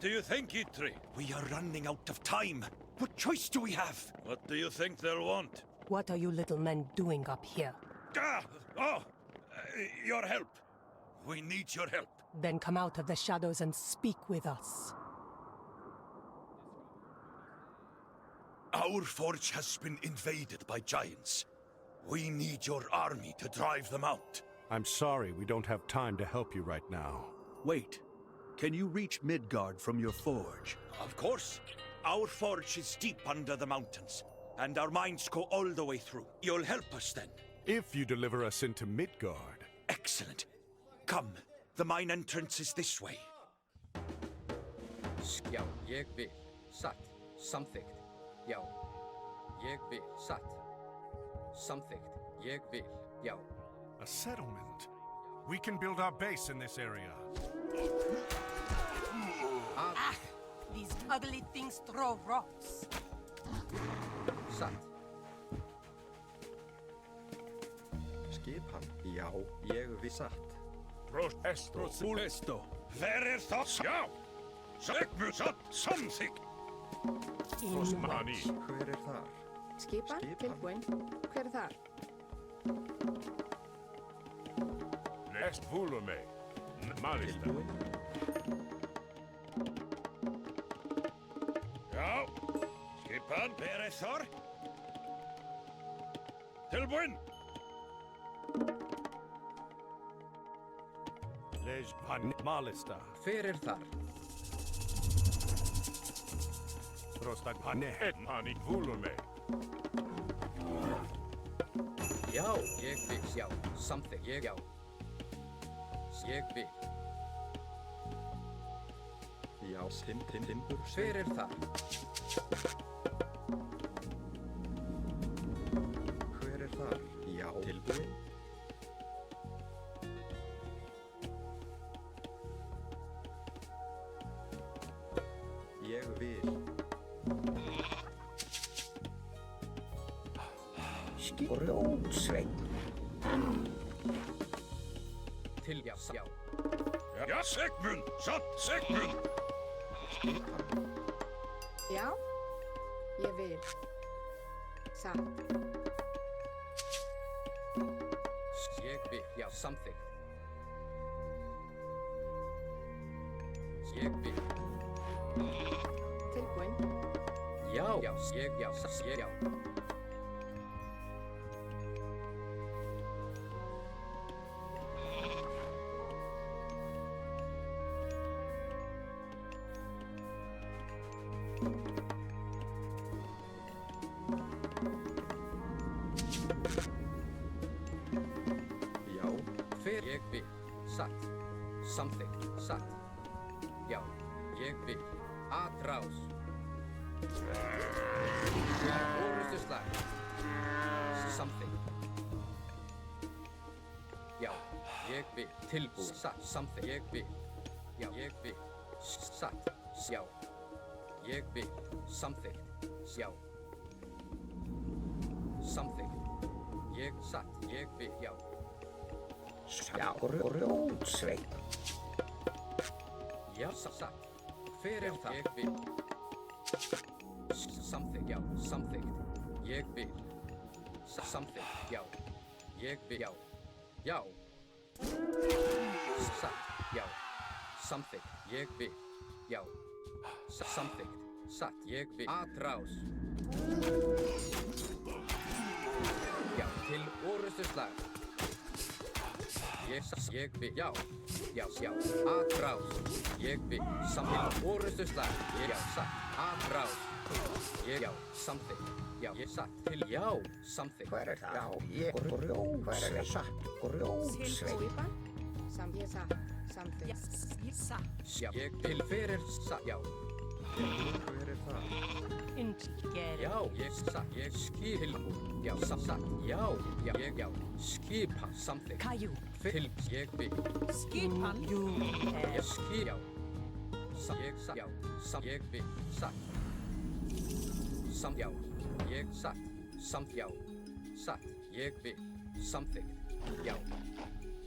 do you think, Itri? We are running out of time. What choice do we have? What do you think they'll want? What are you little men doing up here? Ah! Oh! Your help. We need your help. Then come out of the shadows and speak with us. Our forge has been invaded by giants. We need your army to drive them out. I'm sorry, we don't have time to help you right now. Wait. Can you reach Midgard from your forge? Of course. Our forge is deep under the mountains, and our mines go all the way through. You'll help us then. If you deliver us into Midgard. Excellent. Come. The mine entrance is this way. Já, ég vil. Satt. Samþykkt. Já. Ég vil. Satt. Samþykkt. Ég vil. Já. A settlement. We can build our base in this area. Ah! These ugly things throw rocks. Satt. Skipan. Já, ég vil satt. Protesto. Where is that? Já! Segmu satt samþykkt. Inward. Hver þar? Skipan, tilbúin. Hver þar? Lest volume. Malista. Já. Skipan. Where is Thor? Tilbúin. Les van Malista. Hver þar? Rostad pane. Etmani volume. Já, ég vil. Já. Samþykkt. Ég já. Ég vil. Já, timbur. Hver þar? Hver þar? Já, tilbúin. Ég vil. Grjótsveinn. Til já, já. Ja, Sigmund. Satt Sigmund. Já, ég vil. Satt. Ég vil. Já, samþykkt. Ég vil. Tilbúin. Já, já, ég já, ég já. Já, hver ég vil. Satt. Samþykkt. Satt. Já, ég vil. Atrás. Orustu slag. Samþykkt. Já, ég vil. Tilbúin. Satt. Samþykkt. Ég vil. Já, ég vil. Satt. Já. Ég vil. Samþykkt. Já. Samþykkt. Ég satt. Ég vil. Já. Grjótsveinn. Já, satt. Hver það? Ég vil. Samþykkt, já, samþykkt. Ég vil. Samþykkt, já. Ég vil, já. Já. Satt, já. Samþykkt, ég vil. Já. Samþykkt, satt, ég vil. Atrás. Já, til orustu slag. Ég vil, já. Já, já, atrás. Ég vil, samþykkt, orustu slag. Já, satt, atrás. Ég, já, samþykkt. Já, ég satt til, já, samþykkt. Hver það? Já, ég grjótsveinn. Grjótsveinn. Skipan. Ég satt. Samþykkt. Ég satt. Já, ég til fyrir, satt, já. Hver það? Intiger. Já, ég satt, ég skil. Já, satt, já, já, ég, já. Skipa, samþykkt. Kaju. Til, ég vil. Skipan. Ég skil, já. Ég satt, já. Ég vil, satt. Já, ég satt. Já. Satt, ég vil. Samþykkt. Já.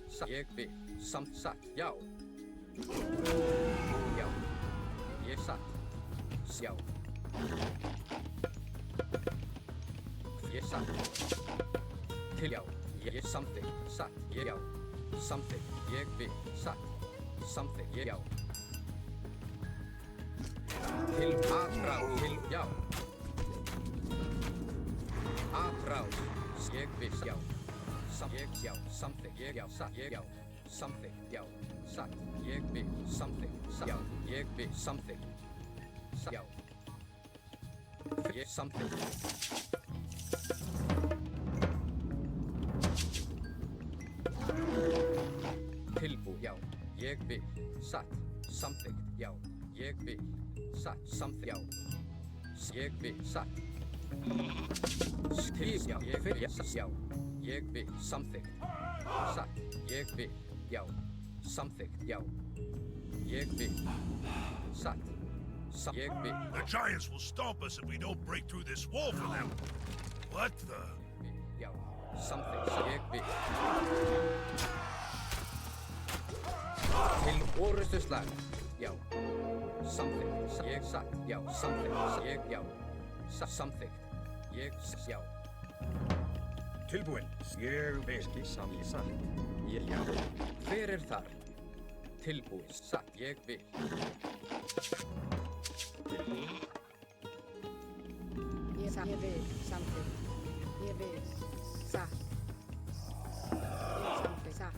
Satt, ég vil. Satt, já. Já. Ég satt. Já. Ég satt. Til já. Ég samþykk. Satt. Ég já. Samþykk. Ég vil. Satt. Samþykk. Ég já. Til aðrás. Til já. Aðrás. Ég vil. Já. Ég já. Samþykk. Ég já. Satt. Ég já. Samþykk. Já. Satt. Ég vil. Samþykk. Satt. Já. Ég vil. Samþykk. Satt. Já. Ég samþykk. Tilbúið, já. Ég vil. Satt. Samþykkt, já. Ég vil. Satt. Samþykkt, já. Ég vil. Satt. Til, já. Ég vil. Já. Ég vil. Samþykkt. Satt. Ég vil. Já. Samþykkt, já. Ég vil. Satt. Ég vil. The giants will stomp us if we don't break through this wall for them. What the? Já. Samþykkt. Ég vil. Til orustu slag. Já. Samþykkt. Ég satt. Já. Samþykkt. Ég já. Samþykkt. Ég já. Tilbúin. Ég vil. Satt. Ég já. Hver þar? Tilbúið. Satt. Ég vil. Tilbúið. Ég vil. Samþykkt. Ég vil. Satt. Ég samþykkt. Satt.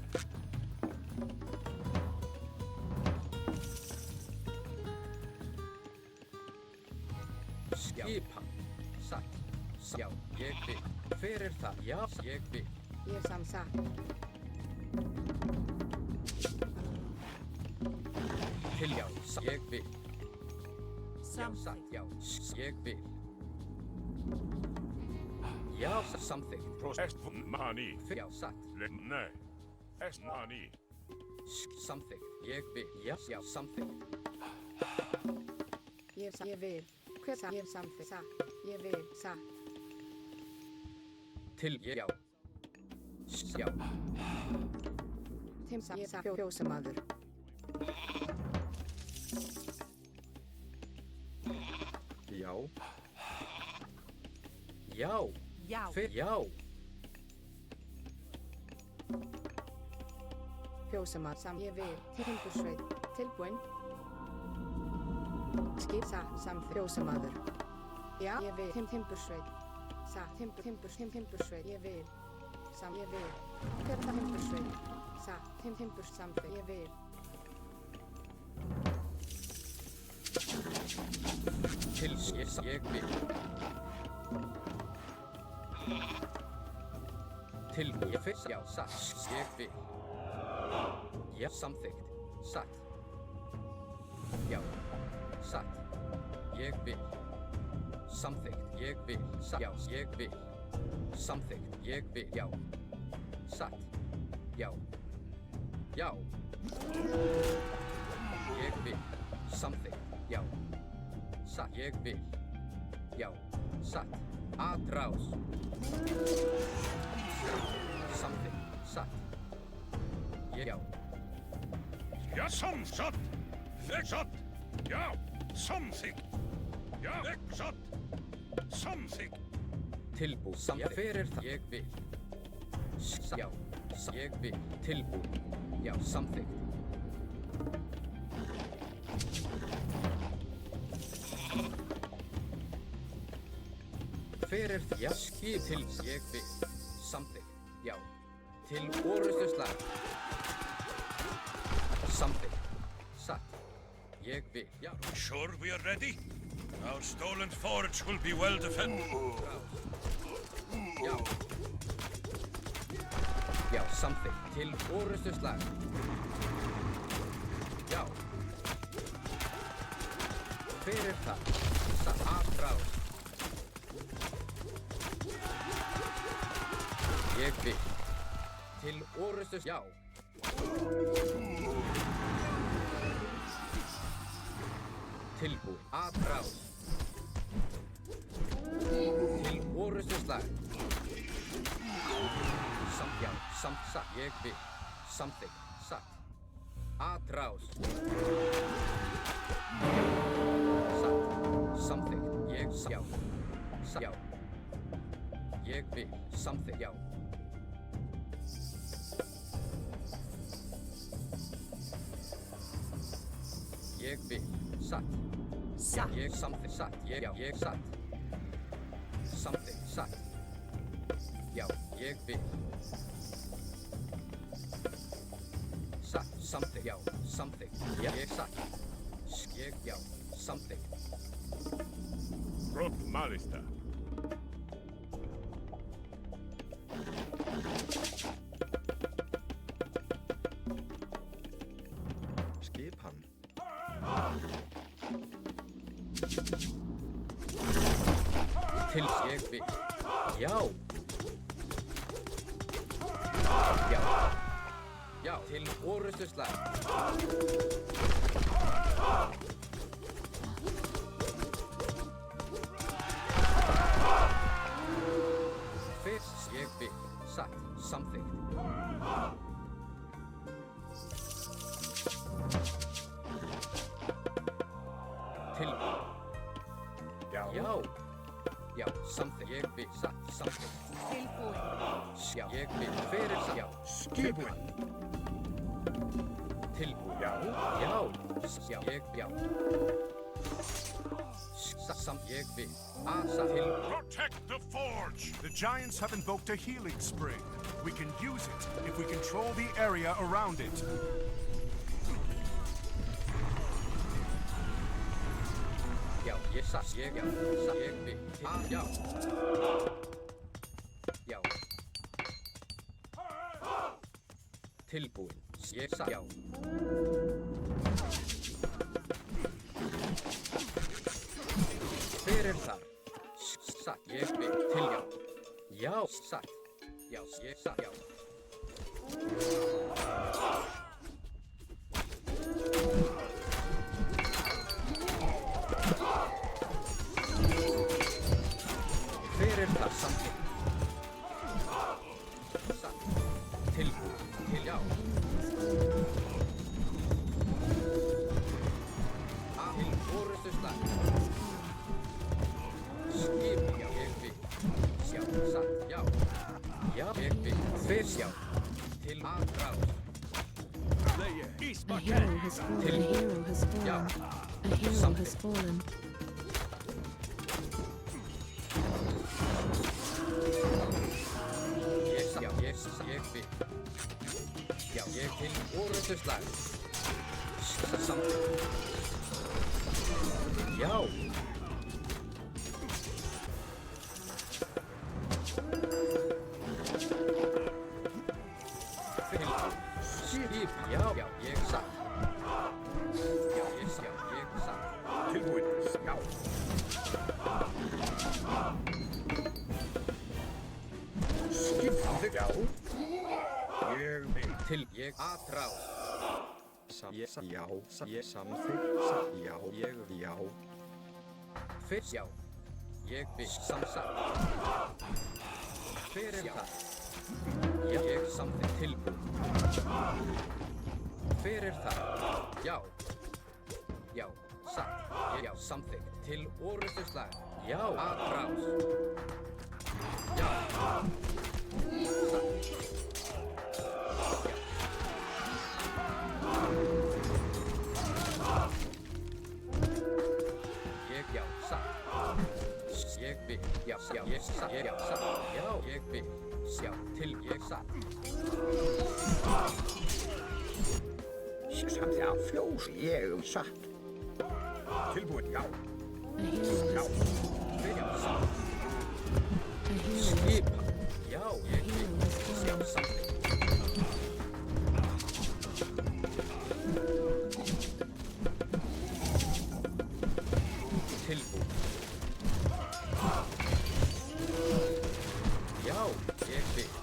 Skipan. Satt. Já. Ég vil. Hver þar? Já. Ég vil. Ég satt. Til já. Ég vil. Já. Satt. Já. Ég vil. Já. Samþykkt. Mani. Já. Satt. Nej. Mani. Samþykkt. Ég vil. Já. Já. Samþykkt. Ég vil. Hver satt? Ég samþykkt. Satt. Ég vil. Satt. Til já. Já. Tim satt. Ég satt. Fjósamaður. Já. Já. Já. Hver? Já. Fjósamaður. Ég vil. Timbursveit. Tilbúin. Skip satt. Samþykkt. Fjósamaður. Já. Ég vil. Timbursveit. Satt. Timbursveit. Ég vil. Ég vil. Hver það timbursveit? Satt. Timburs samþykkt. Ég vil. Til ég vil. Til ég fyrst. Já. Satt. Ég vil. Já. Samþykkt. Satt. Já. Satt. Ég vil. Samþykkt. Ég vil. Satt. Já. Ég vil. Samþykkt. Ég vil. Já. Satt. Já. Já. Ég vil. Samþykkt. Já. Satt. Ég vil. Já. Satt. Aðrás. Samþykkt. Satt. Ég já. Ja, satt. Satt. Ja, samþykkt. Ja, satt. Samþykkt. Tilbúið. Samþykkt. Fyrir það. Ég vil. Já. Ég vil. Tilbúið. Já. Samþykkt. Fyrir það. Já. Skip til. Ég vil. Samþykkt. Já. Til orustu slag. Samþykkt. Satt. Ég vil. Já. Sure we are ready? Our stolen forge will be well defended. Já. Já, samþykkt. Til orustu slag. Já. Fyrir það. Satt. Aðrás. Ég vil. Til orustu slag. Já. Tilbúið. Aðrás. Til orustu slag. Já. Satt. Ég vil. Samþykkt. Satt. Aðrás. samþykkt. Já. Já. Ég vil samþykkt. Já. Ég vil satt. Satt. Ég samþykkt satt. Ég satt. Samþykkt satt. Já, ég vil. Satt, samþykkt, já, samþykkt. Ég satt. Já, samþykkt. Prop malista. Skipan. Til ég vil. Já. Já. Já, til orrustuslag. Fyrst ég vil. Satt, samþykkt. Tilbúin. Já. Já, samþykkt. Ég vil. Satt, samþykkt. Tilbúin. Já, ég vil. Fyrir satt. Já. Skipan. Tilbúin. Já. Já. Já. Ég vil. Asa til. Protect the forge! The giants have invoked a healing spring. We can use it if we control the area around it. Já, ég satt. Ég vil. Já. Já. Tilbúin. Ég satt. Já. Hver þar? Satt. Ég vil. Til já. Já, satt. Já, ég satt. Já. Hver þar samþykkt? Satt. Tilbúin. Til já. Til orrustuslag. Skip, já, ég vil. Já, satt, já. Já, ég vil. Fyrst, já. Til aðráð. A hero has fallen. A hero has fallen. Já. A hero has fallen. Ég vil. Já, ég til orrustuslag. Samþykkt. Já. Skip, já, ég satt. Já, ég satt. Tilbúin. Já. Skipan. Já. Ég vil. Til ég aðráð. Já. Ég samþykkt. Já. Já. Fyrst, já. Ég vil samsatt. Hver það? Já, ég samþykkt tilbúin. Hver það? Já. Já, satt. Já, samþykkt. Til orrustuslag. Já, aðráð. Já. Satt. Já, satt. Ég vil. Já, ég satt. Já, satt. Já, ég vil. Já, til ég satt. Já. Fjós. Ég satt. Tilbúin. Já. A hero has fallen. Já, satt. A hero has Skip. fallen. Já, ég vil. Já, satt. Tilbúin. Já, ég vil. Skip.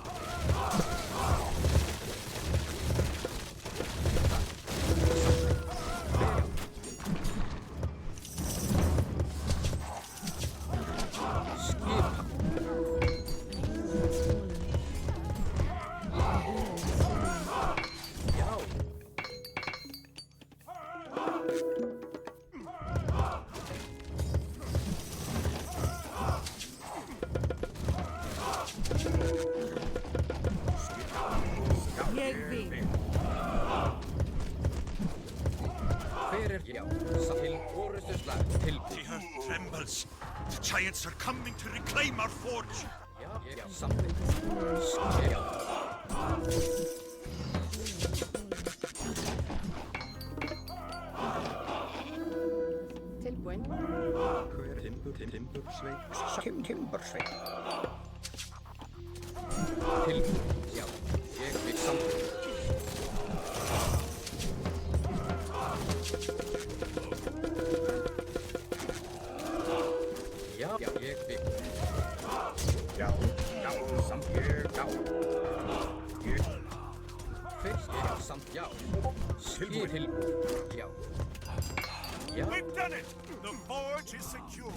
Ég vil. Hver já, til orustuslag, til The earth trembles. The giants are coming to reclaim our forge. já, something. Já, Tilbúin. Timbursveit. til, já, ég vil something. Já, ég vil. Já, samt já. Fyrst, já, samt, já. Til, já. Já, We've done it! The forge is secure.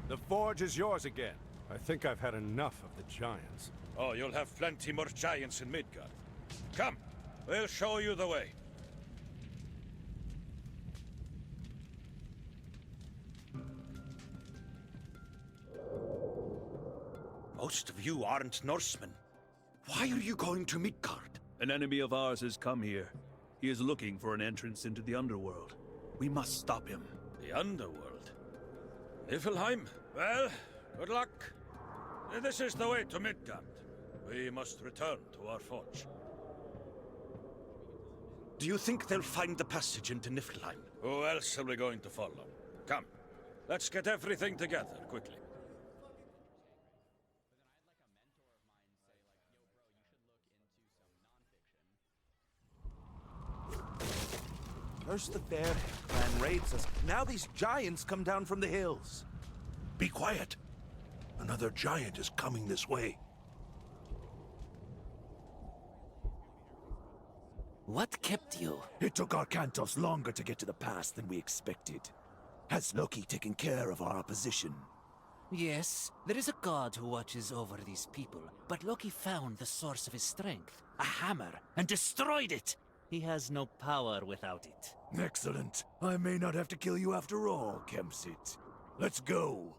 The forge is yours again. I think I've had enough of the giants. Oh, you'll have plenty more giants in Midgard. Come, we'll show you the way. Most of you aren't Norsemen. Why are you going to Midgard? An enemy of ours has come here. He is looking for an entrance into the underworld. We must stop him. The underworld? Niflheim? Well, good luck. This is the way to Midgard. We must return to our forge. Do you think they'll find the passage into Niflheim? Who else are we going to follow? Come, let's get everything together, quickly. First the Fairhead clan raids us. Now these giants come down from the hills. Be quiet. Another giant is coming this way. What kept you? It took our Kantos longer to get to the pass than we expected. Has Loki taken care of our opposition? Yes, there is a god who watches over these people, but Loki found the source of his strength, a hammer, and destroyed it. He has no power without it. Excellent. I may not have to kill you after all, Kemsit. Let's go.